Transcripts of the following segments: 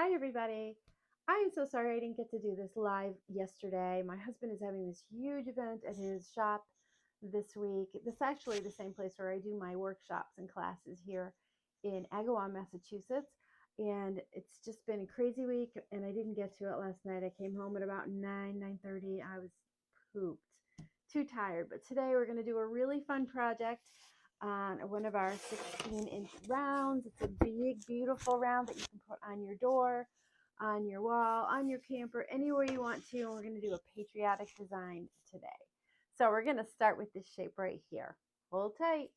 Hi, everybody. I am so sorry I didn't get to do this live yesterday. My husband is having this huge event at his shop this week. This is actually the same place where I do my workshops and classes here in Agawam, Massachusetts. And it's just been a crazy week, and I didn't get to it last night. I came home at about 9:30. I was pooped, too tired. But today we're going to do a really fun project on one of our 16-inch rounds. It's a big, beautiful round that you can put on your door, on your wall, on your camper, anywhere you want to. And we're going to do a patriotic design today. So we're going to start with this shape right here. Hold tight.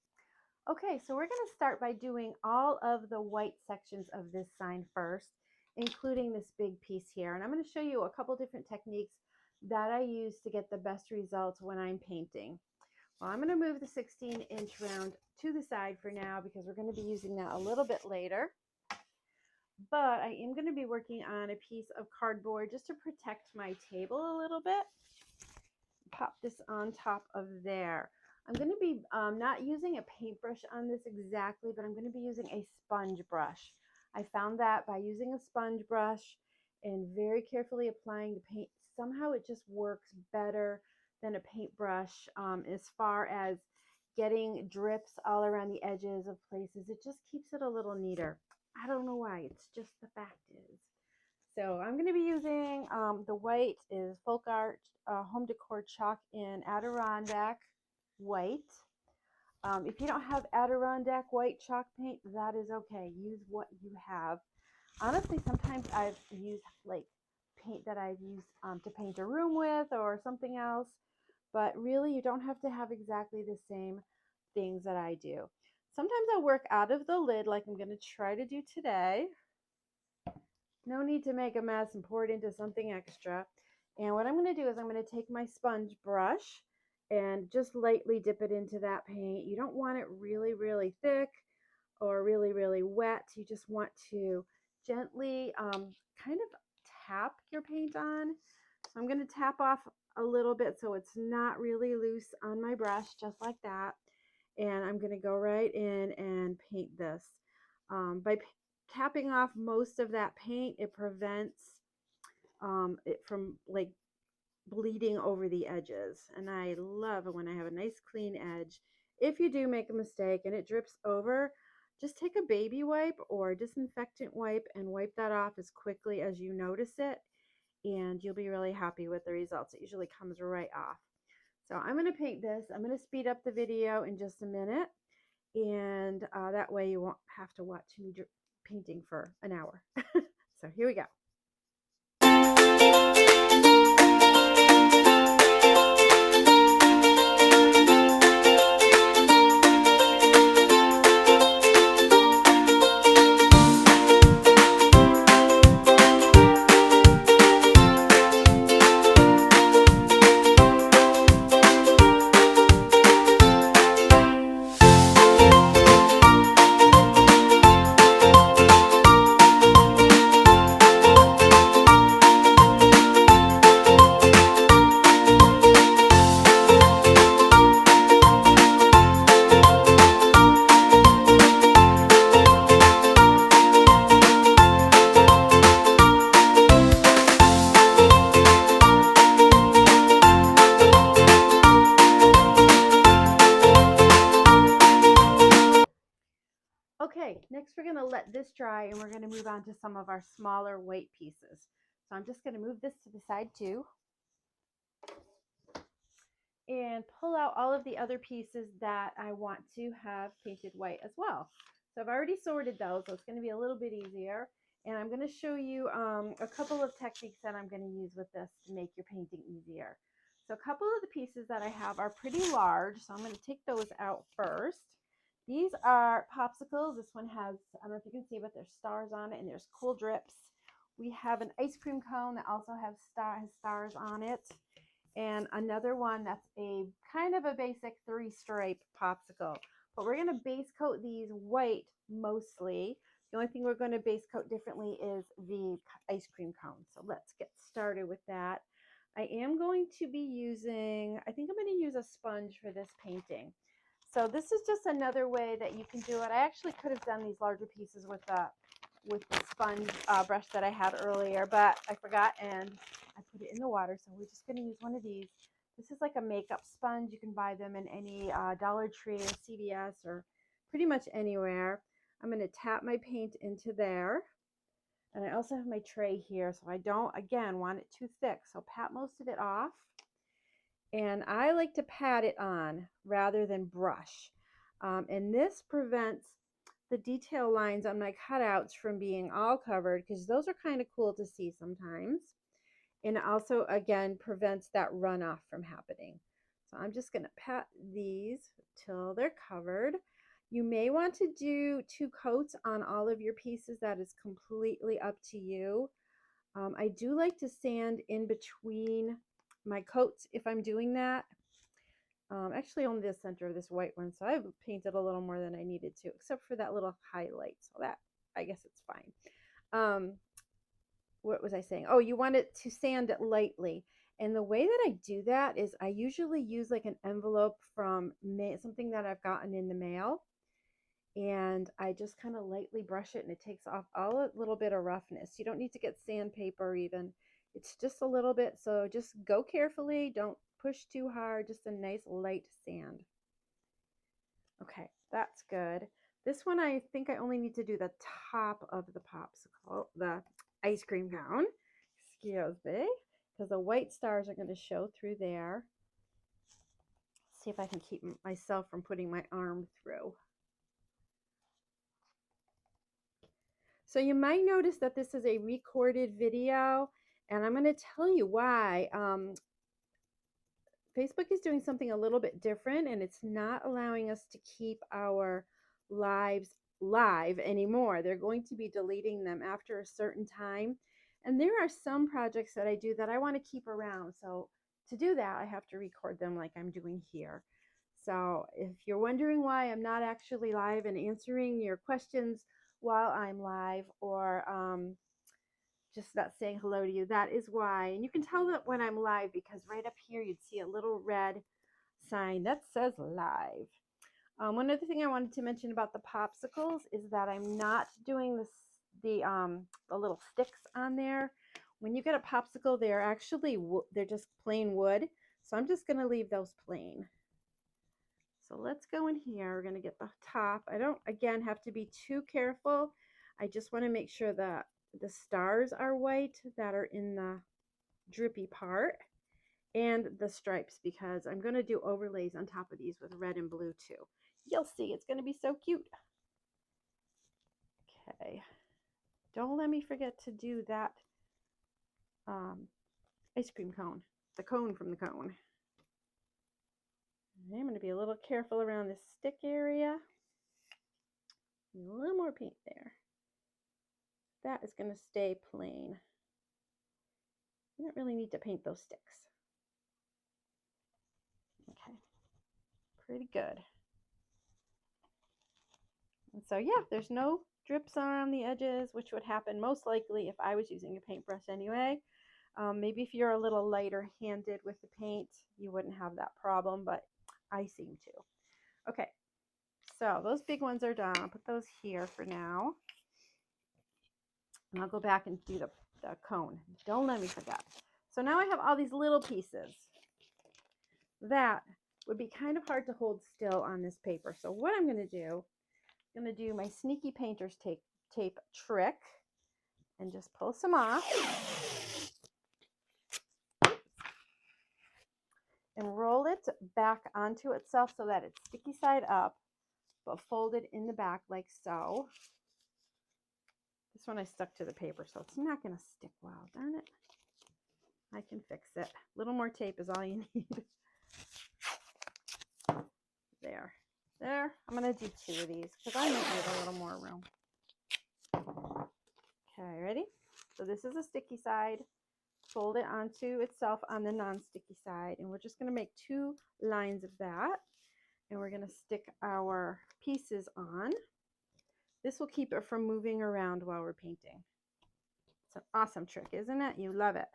Okay, so we're going to start by doing all of the white sections of this sign first, including this big piece here. And I'm going to show you a couple different techniques that I use to get the best results when I'm painting. Well, I'm going to move the 16-inch round to the side for now because we're going to be using that a little bit later. But I am going to be working on a piece of cardboard just to protect my table a little bit. Pop this on top of there. I'm going to be not using a paintbrush on this exactly, but I'm going to be using a sponge brush. I found that by using a sponge brush and very carefully applying the paint, somehow it just works better than a paintbrush as far as getting drips all around the edges of places. It just keeps it a little neater. I don't know why, it's just the fact is. So I'm going to be using the white is Folk Art Home Decor Chalk in Adirondack White. If you don't have Adirondack White chalk paint, that is okay. Use what you have. Honestly, sometimes I've used like paint that I've used to paint a room with or something else. But really, you don't have to have exactly the same things that I do. Sometimes I'll work out of the lid like I'm going to try to do today. No need to make a mess and pour it into something extra. And what I'm going to do is I'm going to take my sponge brush and just lightly dip it into that paint. You don't want it really, really thick or really, really wet. You just want to gently kind of tap your paint on. So I'm going to tap off a little bit so it's not really loose on my brush, just like that. And I'm going to go right in and paint this. By tapping off most of that paint, it prevents it from like bleeding over the edges. And I love it when I have a nice clean edge. If you do make a mistake and it drips over, just take a baby wipe or disinfectant wipe and wipe that off as quickly as you notice it, and you'll be really happy with the results. It usually comes right off. So I'm going to paint this. I'm going to speed up the video in just a minute, and that way you won't have to watch me painting for an hour. So here we go. Okay, next we're going to let this dry and we're going to move on to some of our smaller white pieces. So I'm just going to move this to the side too and pull out all of the other pieces that I want to have painted white as well. So I've already sorted those, so it's going to be a little bit easier. And I'm going to show you a couple of techniques that I'm going to use with this to make your painting easier. So a couple of the pieces that I have are pretty large, so I'm going to take those out first. These are popsicles. This one has, I don't know if you can see, but there's stars on it and there's cool drips. We have an ice cream cone that also has stars on it. And another one that's a kind of a basic 3-stripe popsicle. But we're going to base coat these white mostly. The only thing we're going to base coat differently is the ice cream cone. So let's get started with that. I am going to be using, I think I'm going to use a sponge for this painting. So this is just another way that you can do it. I actually could have done these larger pieces with a with the sponge brush that I had earlier, but I forgot and I put it in the water. So we're just going to use one of these. This is like a makeup sponge. You can buy them in any Dollar Tree or CVS or pretty much anywhere. I'm going to tap my paint into there. And I also have my tray here, so I don't, again, want it too thick. So pat most of it off. And I like to pat it on rather than brush. And this prevents the detail lines on my cutouts from being all covered, because those are kind of cool to see sometimes. And it also, again, prevents that runoff from happening. So I'm just going to pat these till they're covered. You may want to do 2 coats on all of your pieces. That is completely up to you. I do like to sand in between my coats if I'm doing that. Actually only the center of this white one, so I've painted a little more than I needed to, except for that little highlight, so that, I guess it's fine. What was I saying? Oh, you want it to sand it lightly. And the way that I do that is I usually use like an envelope from something that I've gotten in the mail, and I just kind of lightly brush it, and it takes off all a little bit of roughness. You don't need to get sandpaper even. It's just a little bit, so just go carefully. Don't push too hard, just a nice light sand. Okay, that's good. This one, I think I only need to do the top of the popsicle, the ice cream cone. Excuse me, because the white stars are going to show through there. See if I can keep myself from putting my arm through. So you might notice that this is a recorded video, and I'm going to tell you why. Facebook is doing something a little bit different, and it's not allowing us to keep our lives live anymore. They're going to be deleting them after a certain time. And there are some projects that I do that I want to keep around. So to do that, I have to record them like I'm doing here. So if you're wondering why I'm not actually live and answering your questions while I'm live, or just not saying hello to you, that is why. And you can tell that when I'm live, because right up here you'd see a little red sign that says live. One other thing I wanted to mention about the popsicles is that I'm not doing the little sticks on there. When you get a popsicle, they're actually they're just plain wood, so I'm just going to leave those plain. So let's go in here. We're going to get the top. I don't, again, have to be too careful. I just want to make sure that the stars are white that are in the drippy part, and the stripes, because I'm going to do overlays on top of these with red and blue too. You'll see, it's going to be so cute. Okay, don't let me forget to do that ice cream cone, the cone from the cone. I'm going to be a little careful around this stick area. A little more paint there. That is going to stay plain. You don't really need to paint those sticks. Okay, pretty good. And so yeah, there's no drips around the edges, which would happen most likely if I was using a paintbrush anyway. Maybe if you're a little lighter handed with the paint, you wouldn't have that problem, but I seem to. Okay, so those big ones are done. I'll put those here for now. And I'll go back and do the cone. Don't let me forget. So now I have all these little pieces that would be kind of hard to hold still on this paper. So what I'm going to do, I'm going to do my sneaky painter's tape trick and just pull some off and roll it back onto itself so that it's sticky side up, but folded in the back like so. This one I stuck to the paper, so it's not going to stick well. Darn it. I can fix it. A little more tape is all you need. There. I'm going to do 2 of these because I might need a little more room. Okay, ready? So this is a sticky side. Fold it onto itself on the non-sticky side, and we're just going to make 2 lines of that, and we're going to stick our pieces on. This will keep it from moving around while we're painting. It's an awesome trick, isn't it? You love it.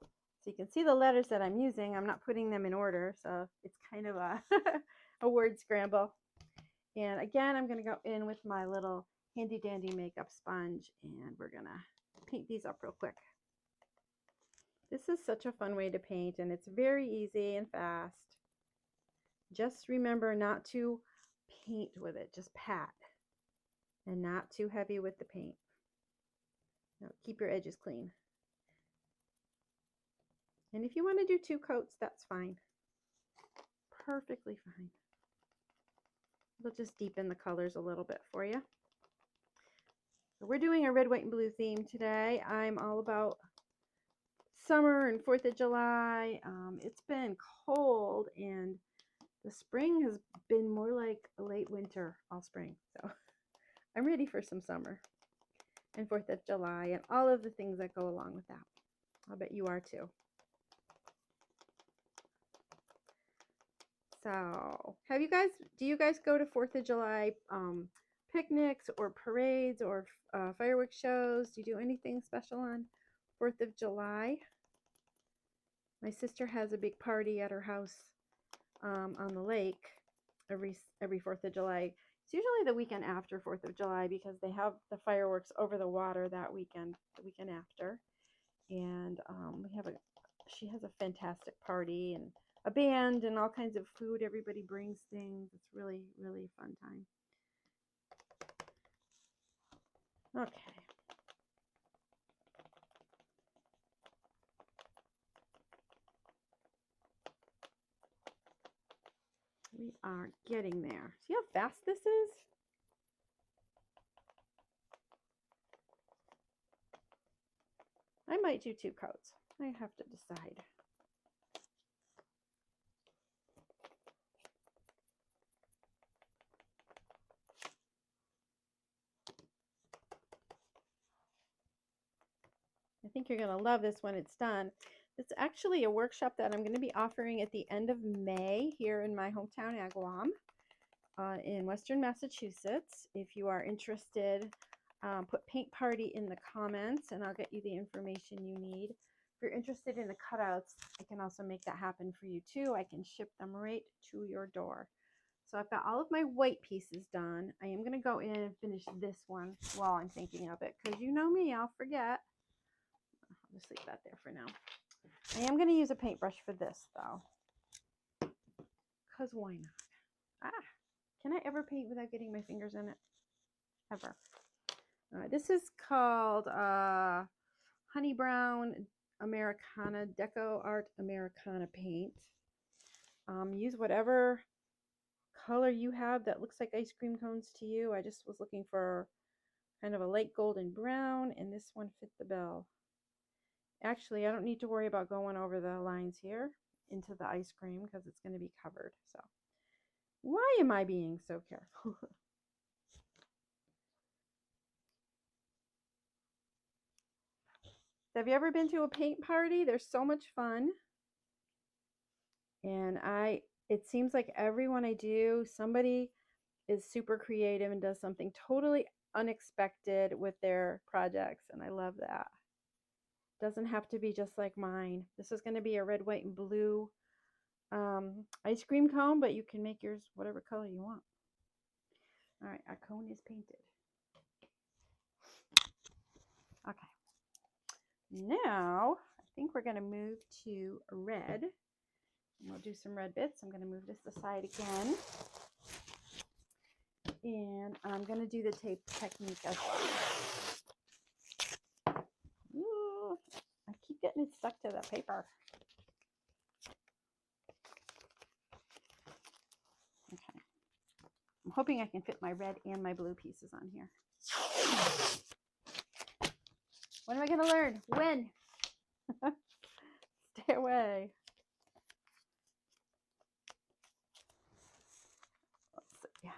So you can see the letters that I'm using. I'm not putting them in order, so it's kind of a, a word scramble. And again, I'm going to go in with my little handy dandy makeup sponge, and we're gonna paint these up real quick. This is such a fun way to paint, and it's very easy and fast. Just remember not to paint with it, just pat, and not too heavy with the paint. Now keep your edges clean. And if you want to do 2 coats, that's fine. Perfectly fine. We'll just deepen the colors a little bit for you. So we're doing a red, white, and blue theme today. I'm all about summer and 4th of July. It's been cold, and the spring has been more like a late winter all spring. So I'm ready for some summer and 4th of July and all of the things that go along with that. I'll bet you are too. So do you guys go to 4th of July picnics or parades or fireworks shows? Do you do anything special on 4th of July? My sister has a big party at her house on the lake every 4th of July. It's usually the weekend after 4th of July because they have the fireworks over the water that weekend, the weekend after. And she has a fantastic party and a band and all kinds of food. Everybody brings things. It's really, really a fun time. Okay. We are getting there. See how fast this is? I might do 2 coats. I have to decide. I think you're going to love this when it's done. It's actually a workshop that I'm going to be offering at the end of May here in my hometown, Agawam, in Western Massachusetts. If you are interested, put paint party in the comments and I'll get you the information you need. If you're interested in the cutouts, I can also make that happen for you too. I can ship them right to your door. So I've got all of my white pieces done. I am going to go in and finish this one while I'm thinking of it because you know me, I'll forget. I'll just leave that there for now. I am going to use a paintbrush for this though, because why not? Can I ever paint without getting my fingers in it? Ever. This is called Honey Brown Americana Deco Art Americana paint. Use whatever color you have that looks like ice cream cones to you. I just was looking for kind of a light golden brown, and this one fit the bill. Actually, I don't need to worry about going over the lines here into the ice cream because it's going to be covered. So why am I being so careful? Have you ever been to a paint party? They're so much fun. And it seems like everyone I do, somebody is super creative and does something totally unexpected with their projects. And I love that. Doesn't have to be just like mine. This is going to be a red, white, and blue ice cream cone, but you can make yours whatever color you want. All right, our cone is painted. Okay. Now, I think we're going to move to red. And we'll do some red bits. I'm going to move this aside again. And I'm going to do the tape technique as well. Ooh, I keep getting it stuck to the paper. Okay. I'm hoping I can fit my red and my blue pieces on here. When am I going to learn? When? Stay away. Let's see.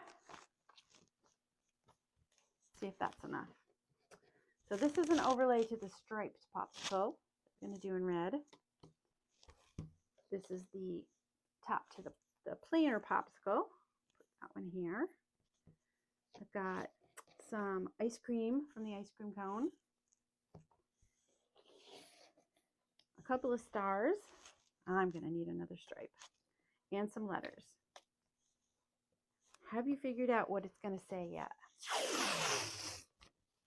See if that's enough. So this is an overlay to the striped popsicle. I'm going to do in red. This is the top to the plainer popsicle. Put that one here. I've got some ice cream from the ice cream cone. A couple of stars. I'm going to need another stripe. And some letters. Have you figured out what it's going to say yet?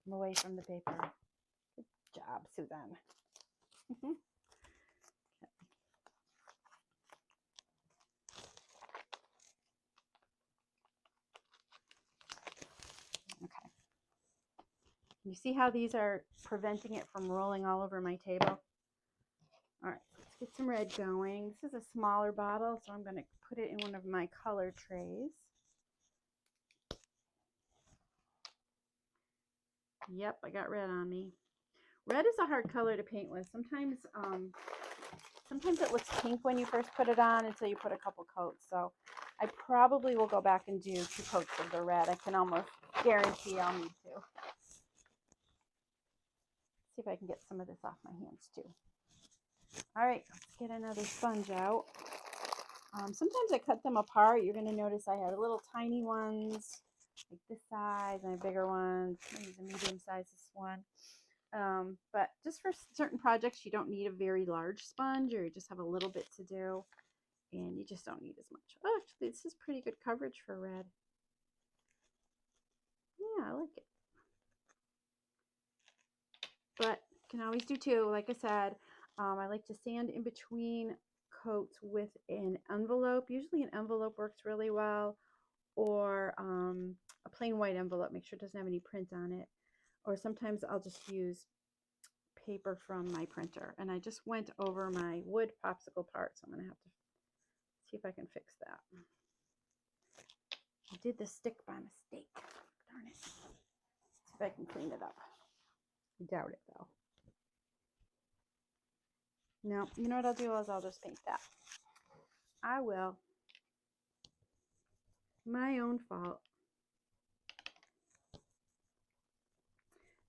I'm away from the paper. Good job, Suzanne. Okay. You see how these are preventing it from rolling all over my table? All right, let's get some red going. This is a smaller bottle, so I'm going to put it in one of my color trays. Yep, I got red on me. Red is a hard color to paint with. Sometimes it looks pink when you first put it on until you put a couple coats. So I probably will go back and do 2 coats of the red. I can almost guarantee I'll need to. See if I can get some of this off my hands too. All right, let's get another sponge out. Sometimes I cut them apart. You're going to notice I have little tiny ones like this size and bigger ones. I use a medium size, this one. But just for certain projects, you don't need a very large sponge, or you just have a little bit to do, and you just don't need as much. Oh, actually, this is pretty good coverage for red. Yeah, I like it. But you can always do 2. Like I said, I like to sand in between coats with an envelope. Usually an envelope works really well, or a plain white envelope. Make sure it doesn't have any print on it. Or sometimes I'll just use paper from my printer. And I just went over my wood popsicle part, so I'm going to have to see if I can fix that. I did the stick by mistake. Darn it. See if I can clean it up. I doubt it, though. No, you know what I'll do is I'll just paint that. I will. My own fault.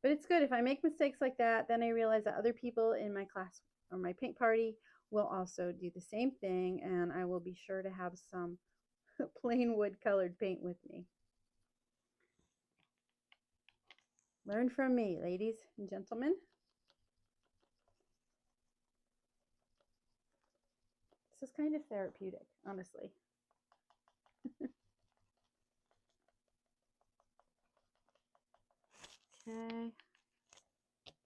But it's good. If I make mistakes like that, then I realize that other people in my class or my paint party will also do the same thing, and I will be sure to have some plain wood colored paint with me. Learn from me, ladies and gentlemen. This is kind of therapeutic, honestly. Okay,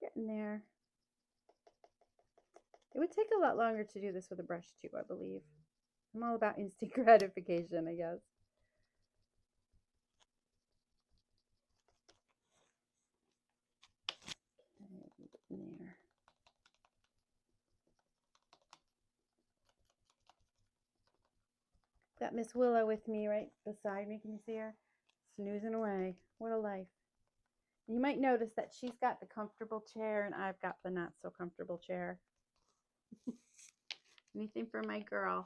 getting there. It would take a lot longer to do this with a brush too, I believe. I'm all about instant gratification, I guess. Okay, getting there. Got Miss Willow with me right beside me. Can you see her? Snoozing away. What a life. You might notice that she's got the comfortable chair and I've got the not so comfortable chair. Anything for my girl.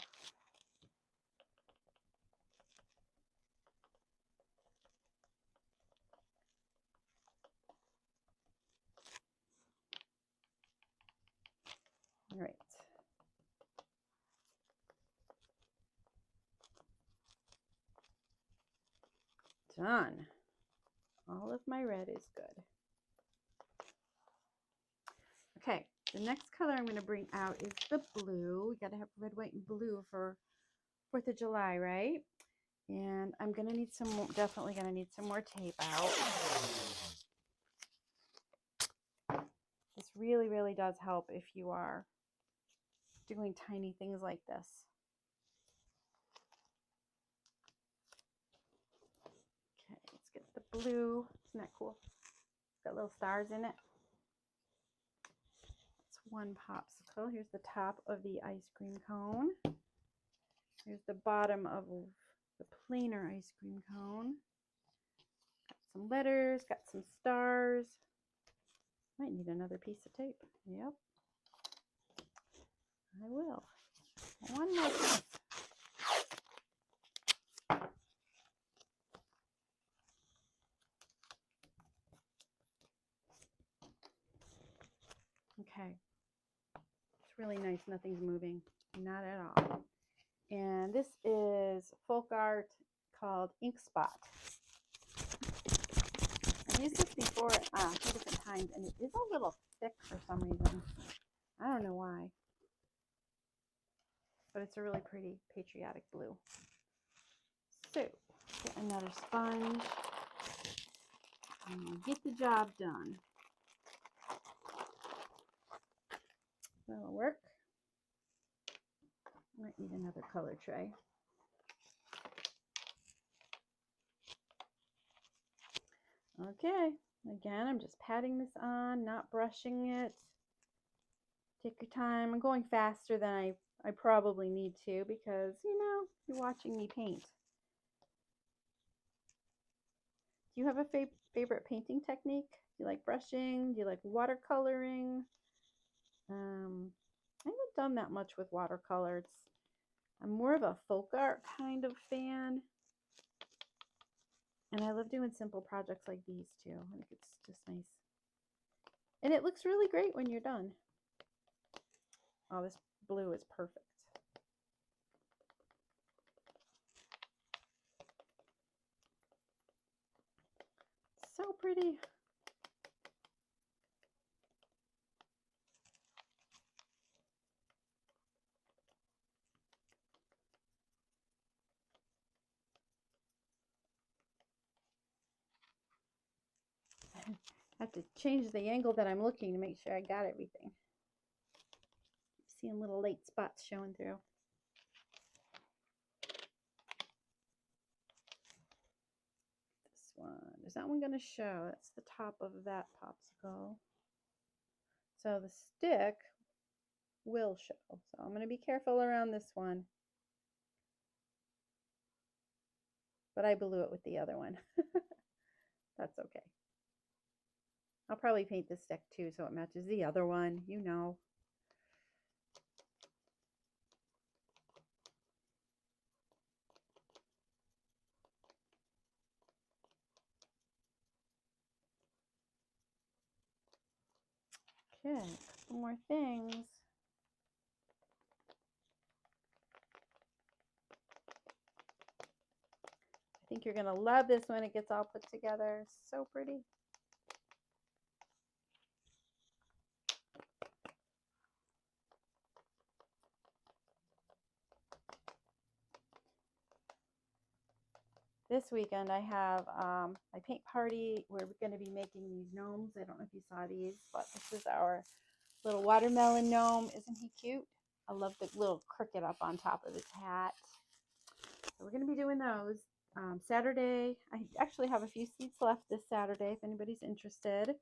All right. Done. All of my red is good. Okay, the next color I'm going to bring out is the blue. We got to have red, white, and blue for 4th of July, right? And I'm going to need some more, definitely going to need some more tape out. This really, really does help if you are doing tiny things like this. Okay, let's get the blue. Isn't that cool? It's got little stars in it. It's one popsicle. Here's the top of the ice cream cone. Here's the bottom of the plainer ice cream cone. Got some letters, got some stars. Might need another piece of tape. Yep. I will. One more piece. Okay. It's really nice. Nothing's moving. Not at all. And this is folk art called Ink Spot. I've used this before 2 different times, and it is a little thick for some reason. I don't know why. But it's a really pretty patriotic blue. So, get another sponge. and get the job done. That'll work. Might need another color tray. Okay, again, I'm just patting this on, not brushing it. Take your time. I'm going faster than I probably need to because, you know, you're watching me paint. Do you have a favorite painting technique? Do you like brushing? Do you like watercoloring? I haven't done that much with watercolor. I'm more of a folk art kind of fan. And I love doing simple projects like these too. I think it's just nice. And it looks really great when you're done. Oh, this blue is perfect. So pretty. I have to change the angle that I'm looking to make sure I got everything. Seeing little light spots showing through. This one, is that one going to show? That's the top of that popsicle. So the stick will show. So I'm going to be careful around this one. But I blew it with the other one. That's okay. I'll probably paint this stick too so it matches the other one, you know. Okay, a couple more things. I think you're going to love this when it gets all put together. So pretty. This weekend I have my paint party where we're going to be making these gnomes. I don't know if you saw these, but this is our little watermelon gnome. Isn't he cute? I love the little cricket up on top of his hat. So we're going to be doing those. Saturday, I actually have a few seats left this Saturday if anybody's interested.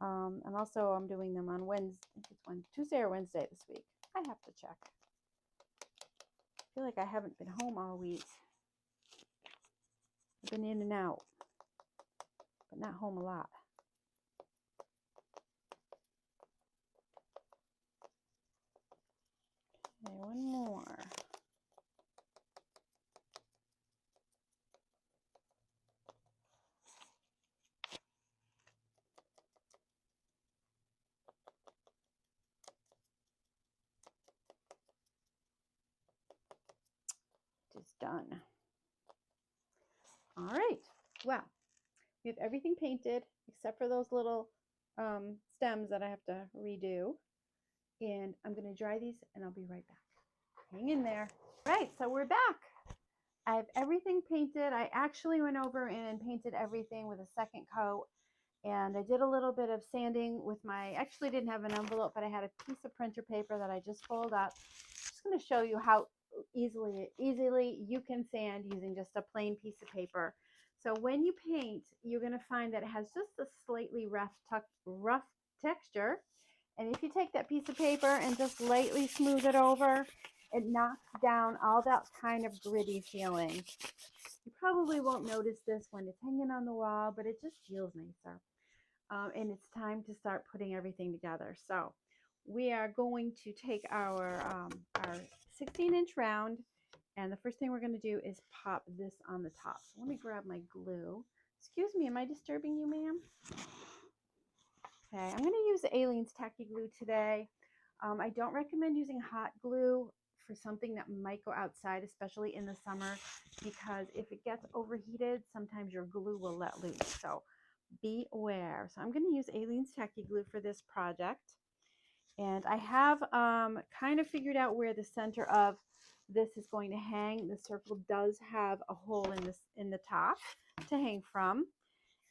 And also I'm doing them on Wednesday. I think it's Tuesday or Wednesday this week. I have to check. I feel like I haven't been home all week. I've been in and out, but not home a lot. Okay, one more. Just done. All right. Well, we have everything painted except for those little stems that I have to redo. And I'm going to dry these and I'll be right back. Hang in there. Right, so we're back. I have everything painted. I actually went over and painted everything with a second coat. And I did a little bit of sanding with my, actually didn't have an envelope, but I had a piece of printer paper that I just folded up. I'm just going to show you how easily you can sand using just a plain piece of paper. So when you paint, you're going to find that it has just a slightly rough texture. And if you take that piece of paper and just lightly smooth it over, it knocks down all that kind of gritty feeling. You probably won't notice this when it's hanging on the wall, but it just feels nicer. And it's time to start putting everything together. So we are going to take our 16-inch round, and the first thing we're going to do is pop this on the top. So let me grab my glue. Excuse me, am I disturbing you, ma'am? Okay, I'm going to use Aleene's Tacky Glue today. I don't recommend using hot glue for something that might go outside, especially in the summer, because if it gets overheated, sometimes your glue will let loose. So be aware. So I'm going to use Aleene's Tacky Glue for this project. And I have kind of figured out where the center of this is going to hang. The circle does have a hole in the top to hang from.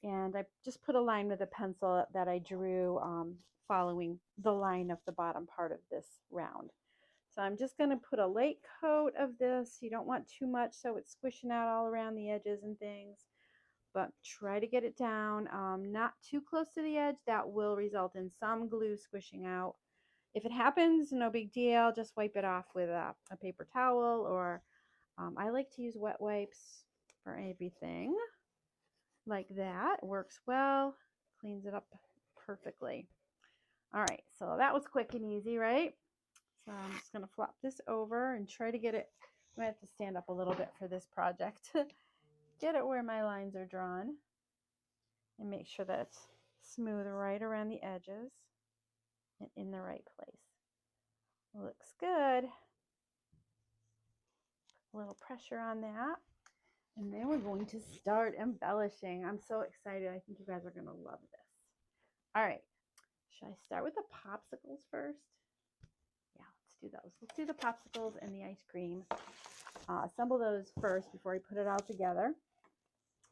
And I just put a line with a pencil that I drew following the line of the bottom part of this round. So I'm just going to put a light coat of this. You don't want too much so it's squishing out all around the edges and things, but try to get it down, not too close to the edge. That will result in some glue squishing out. If it happens, no big deal. Just wipe it off with a paper towel, or I like to use wet wipes for everything. Like that. Works well. Cleans it up perfectly. All right, so that was quick and easy, right? So I'm just going to flop this over and try to get it. I have to stand up a little bit for this project. Get it where my lines are drawn. And make sure that it's smooth right around the edges and in the right place. Looks good. A little pressure on that. And then we're going to start embellishing. I'm so excited. I think you guys are going to love this. All right. Should I start with the popsicles first? Yeah, let's do those. Let's do the popsicles and the ice cream. Assemble those first before I put it all together.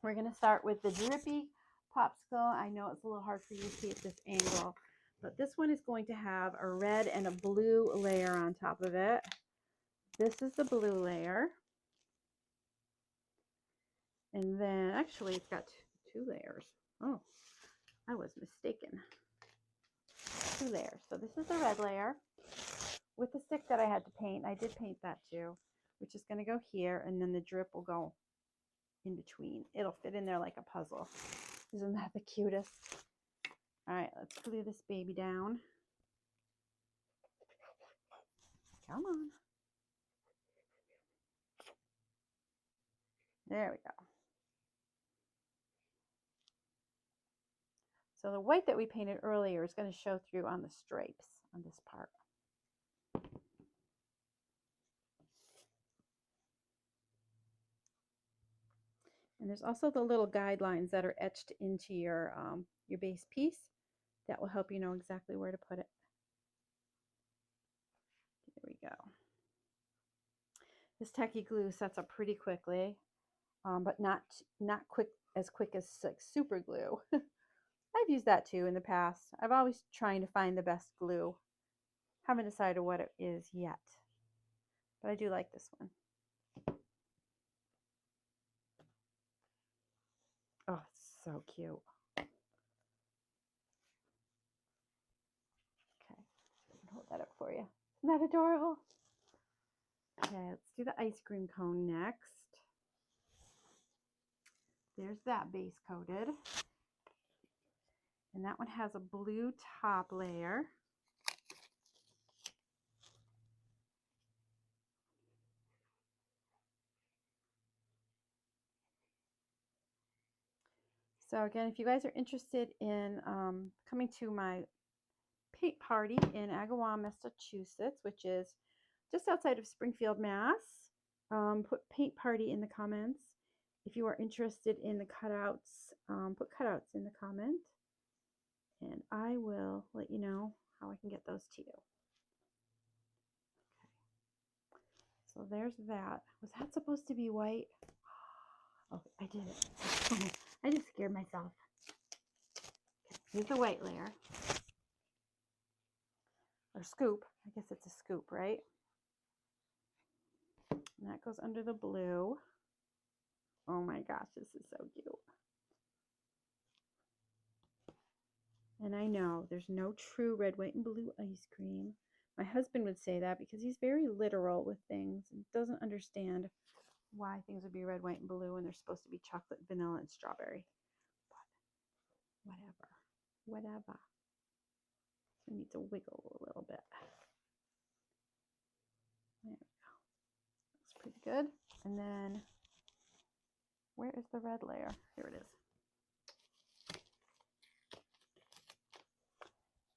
We're going to start with the drippy popsicle. I know it's a little hard for you to see at this angle, but this one is going to have a red and a blue layer on top of it. This is the blue layer. And then, actually, it's got two layers. Oh, I was mistaken. Two layers. So this is the red layer with the stick that I had to paint. I did paint that too, which is going to go here, and then the drip will go in between. It'll fit in there like a puzzle. Isn't that the cutest? All right, let's glue this baby down. Come on. There we go. So the white that we painted earlier is going to show through on the stripes on this part. And there's also the little guidelines that are etched into your base piece that will help you know exactly where to put it. There we go. This tacky glue sets up pretty quickly, but not quick as like super glue. I've used that too in the past. I've always trying to find the best glue. Haven't decided what it is yet, but I do like this one. Oh, it's so cute. Okay, hold that up for you. Isn't that adorable? Okay, let's do the ice cream cone next. There's that base coated. And that one has a blue top layer. So again, if you guys are interested in coming to my paint party in Agawam, Massachusetts, which is just outside of Springfield, Mass, put paint party in the comments. If you are interested in the cutouts, put cutouts in the comment, and I will let you know how I can get those to you. Okay. So there's that. Was that supposed to be white? Oh, I did it. I just scared myself. Okay, here's the white layer. Or scoop. I guess it's a scoop, right? And that goes under the blue. Oh my gosh, this is so cute. And I know there's no true red, white, and blue ice cream. My husband would say that because he's very literal with things and doesn't understand why things would be red, white, and blue when they're supposed to be chocolate, vanilla, and strawberry. But whatever. So I need to wiggle a little bit. There we go. Looks pretty good. And then, where is the red layer? Here it is.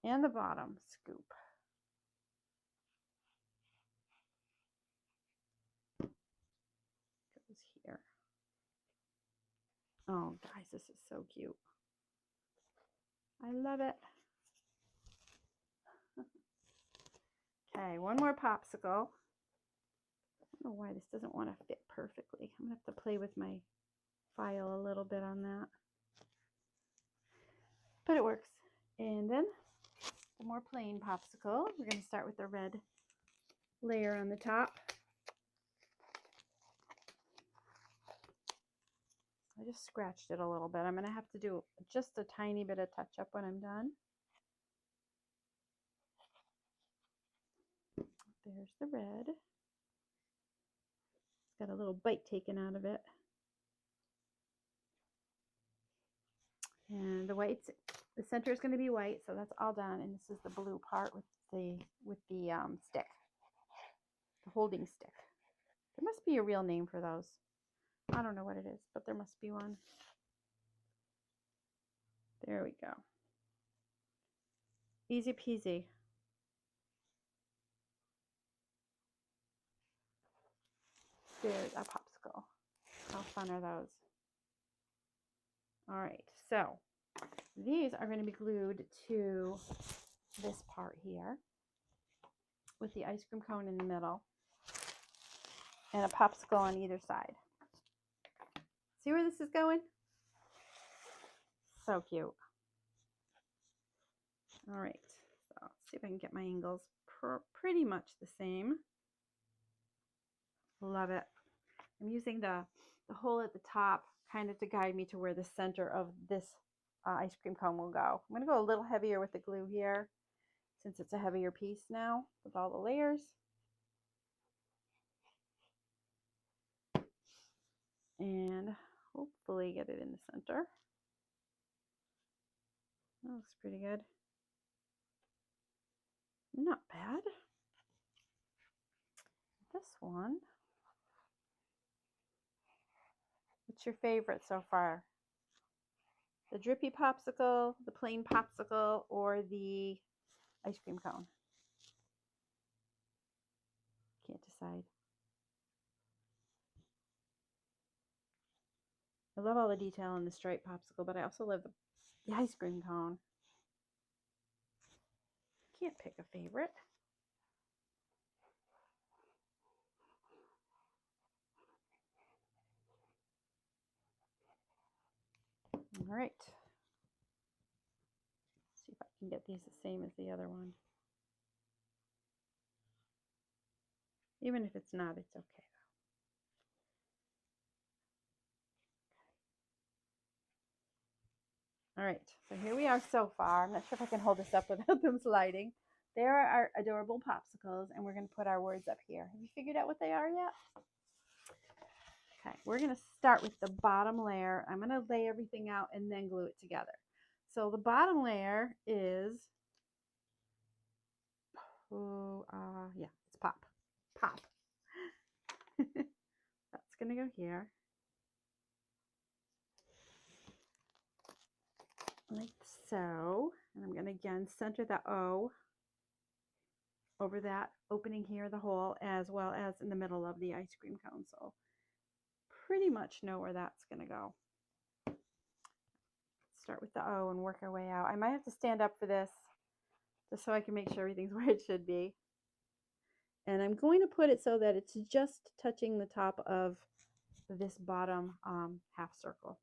And the bottom scoop. Goes here. Oh, guys, this is so cute. I love it. Okay, one more popsicle. I don't know why this doesn't want to fit perfectly. I'm going to have to play with my file a little bit on that. but it works. And then the more plain popsicle, we're going to start with the red layer on the top. I just scratched it a little bit. I'm going to have to do just a tiny bit of touch up when I'm done. There's the red. It's got a little bite taken out of it. And the whites, the center is going to be white, so that's all done. And this is the blue part with the stick, the holding stick. There must be a real name for those. I don't know what it is, but there must be one. There we go. Easy peasy. There's our popsicle. How fun are those? All right, so these are going to be glued to this part here with the ice cream cone in the middle and a popsicle on either side. See where this is going? So cute. All right, so let's see if I can get my angles pretty much the same. Love it. I'm using the hole at the top kind of to guide me to where the center of this ice cream cone will go. I'm going to go a little heavier with the glue here since it's a heavier piece now with all the layers. And hopefully get it in the center. That looks pretty good. Not bad. This one. What's your favorite so far? The drippy popsicle, the plain popsicle, or the ice cream cone? Can't decide. I love all the detail on the striped popsicle, but I also love the ice cream cone. Can't pick a favorite. All right. See if I can get these the same as the other one. Even if it's not, it's okay though. All right, so here we are so far. I'm not sure if I can hold this up without them sliding. There are our adorable popsicles, and we're going to put our words up here. Have you figured out what they are yet? Okay, we're going to start with the bottom layer. I'm going to lay everything out and then glue it together. So the bottom layer is, yeah, it's pop. Pop. That's going to go here. Like so. And I'm going to again center the O over that opening here, the hole, as well as in the middle of the ice cream cone. So pretty much know where that's going to go. Start with the O and work our way out. I might have to stand up for this just so I can make sure everything's where it should be. And I'm going to put it so that it's just touching the top of this bottom half circle.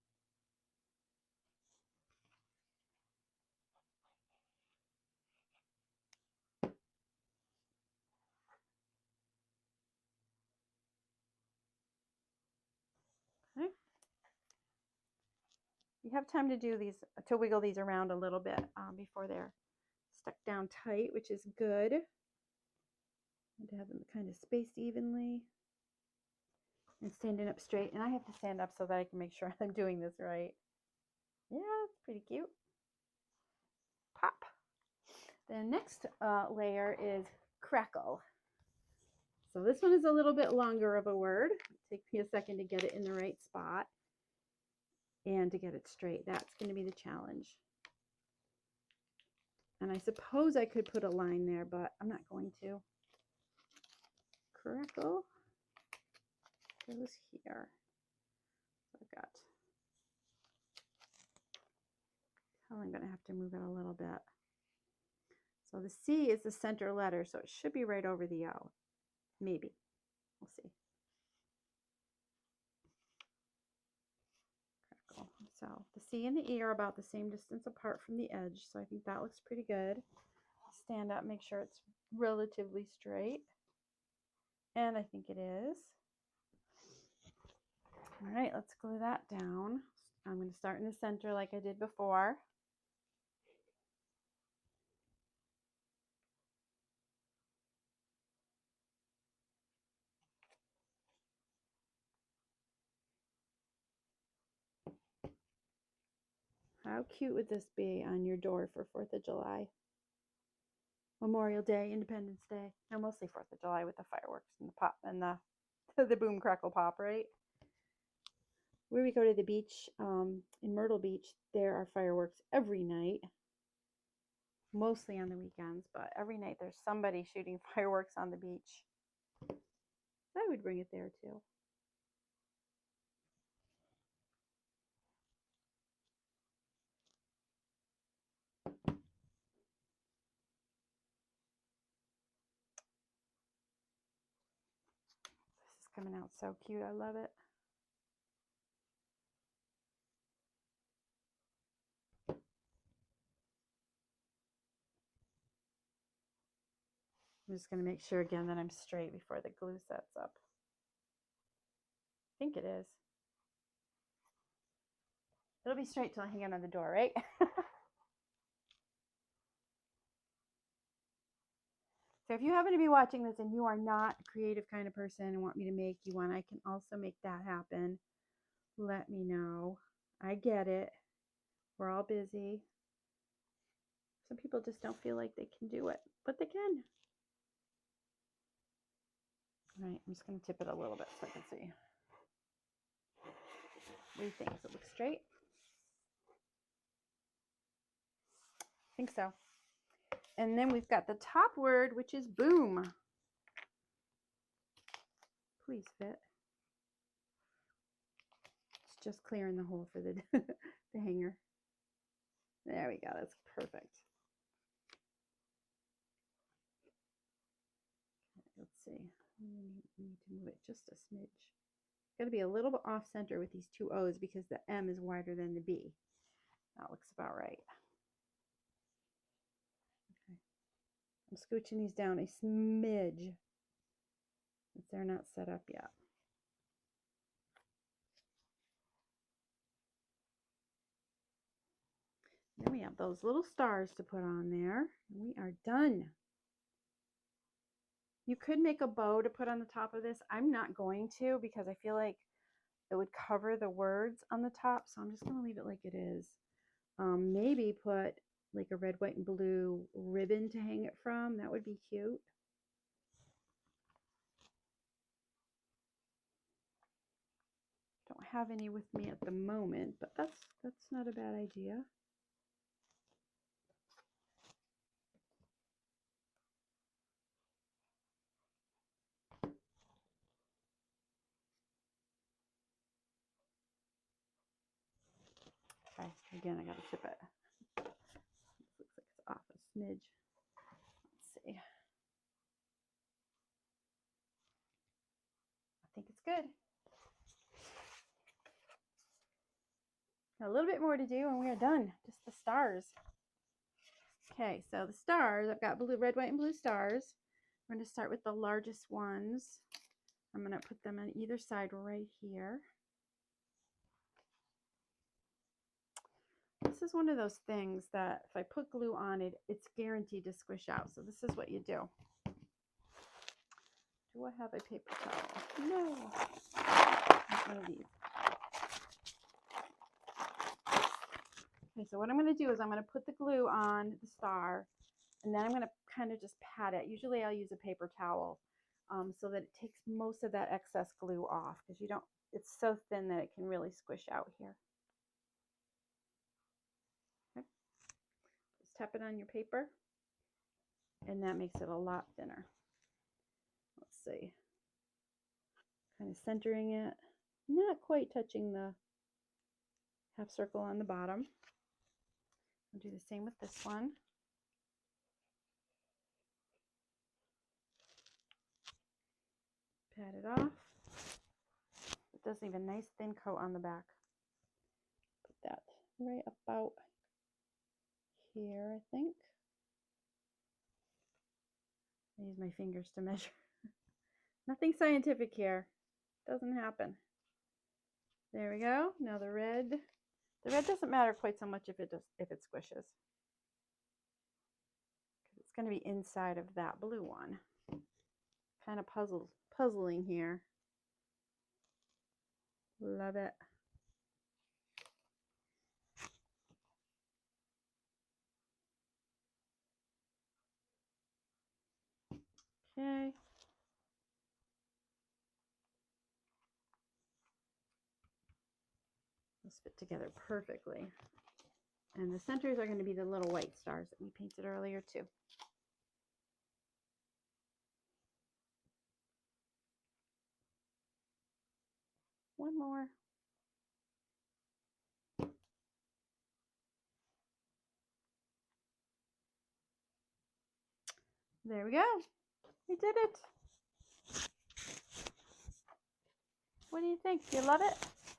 Okay. You have time to do these, to wiggle these around a little bit before they're stuck down tight, which is good. And to have them kind of spaced evenly and standing up straight. And I have to stand up so that I can make sure I'm doing this right. Yeah, it's pretty cute. Pop. The next layer is Crackle. So this one is a little bit longer of a word. It'll take me a second to get it in the right spot and to get it straight. That's going to be the challenge. And I suppose I could put a line there, but I'm not going to. Crackle goes here. So I've got, I'm going to have to move it a little bit. So the C is the center letter, so it should be right over the O. Maybe. We'll see. Crackle. So the C and the E are about the same distance apart from the edge, so I think that looks pretty good. Stand up, make sure it's relatively straight. And I think it is. All right, let's glue that down. I'm going to start in the center like I did before. How cute would this be on your door for 4th of July? Memorial Day, Independence Day. No, mostly 4th of July with the fireworks and the pop and the boom crackle pop, right? Where we go to the beach in Myrtle Beach, there are fireworks every night, mostly on the weekends, but every night there's somebody shooting fireworks on the beach. I would bring it there too. This is coming out so cute. I love it. I'm just going to make sure again that I'm straight before the glue sets up. I think it is. It'll be straight till I hang it on the door, right? So if you happen to be watching this and you are not a creative kind of person and want me to make you one, I can also make that happen. Let me know. I get it. We're all busy. Some people just don't feel like they can do it, but they can. All right, I'm just going to tip it a little bit so I can see. What do you think? Does it look straight? I think so. And then we've got the top word, which is boom. Please fit. It's just clearing the hole for the, the hanger. There we go. That's perfect. Let's see. We need to move it just a smidge. Got to be a little bit off center with these two O's because the M is wider than the B. That looks about right. Okay. I'm scooching these down a smidge since they're not set up yet. Then we have those little stars to put on there. And we are done. You could make a bow to put on the top of this. I'm not going to because I feel like it would cover the words on the top. So I'm just going to leave it like it is. Maybe put like a red, white, and blue ribbon to hang it from. That would be cute. Don't have any with me at the moment, but that's not a bad idea. Okay, again, I gotta tip it. This looks like it's off a smidge. Let's see. I think it's good. Got a little bit more to do and we are done. Just the stars. Okay, so the stars, I've got blue, red, white, and blue stars. I'm going to start with the largest ones. I'm going to put them on either side right here. This is one of those things that if I put glue on it, it's guaranteed to squish out. So this is what you do. Do I have a paper towel? No. One of these. Okay, so what I'm going to do is I'm going to put the glue on the star, and then I'm going to kind of just pat it. Usually I'll use a paper towel so that it takes most of that excess glue off because you don't, it's so thin that it can really squish out here. Okay. Just tap it on your paper, and that makes it a lot thinner. Let's see. Kind of centering it, not quite touching the half circle on the bottom. I'll do the same with this one. Pat it off. It does leave a nice thin coat on the back. Put that right about here, I think. I use my fingers to measure. Nothing scientific here. Doesn't happen. There we go. Now the red. The red doesn't matter quite so much if it squishes. It's going to be inside of that blue one. Kind of puzzling here. Love it. Okay. Those fit together perfectly. And the centers are going to be the little white stars that we painted earlier too. One more. There we go. We did it. What do you think? Do you love it?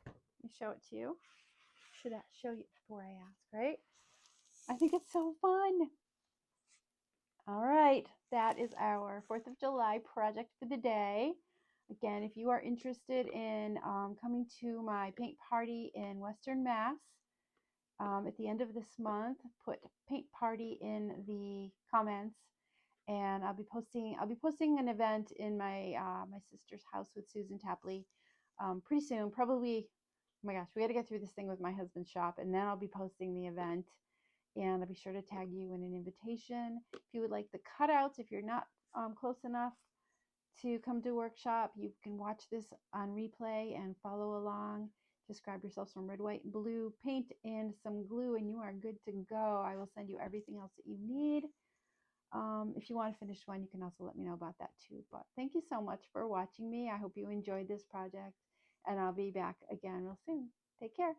Let me show it to you. Should I show you before I ask, right? I think it's so fun. All right, that is our 4th of July project for the day. Again, if you are interested in coming to my paint party in Western Mass at the end of this month, put paint party in the comments, and I'll be posting an event in my my sister's house with Susan Tapley pretty soon. Probably, oh my gosh, we got to get through this thing with my husband's shop, and then I'll be posting the event. And I'll be sure to tag you in an invitation. If you would like the cutouts, if you're not close enough to come to workshop, you can watch this on replay and follow along. Just grab yourself some red, white, and blue paint and some glue, and you are good to go. I will send you everything else that you need. If you want to finish one, you can also let me know about that too. But thank you so much for watching me. I hope you enjoyed this project, and I'll be back again real soon. Take care.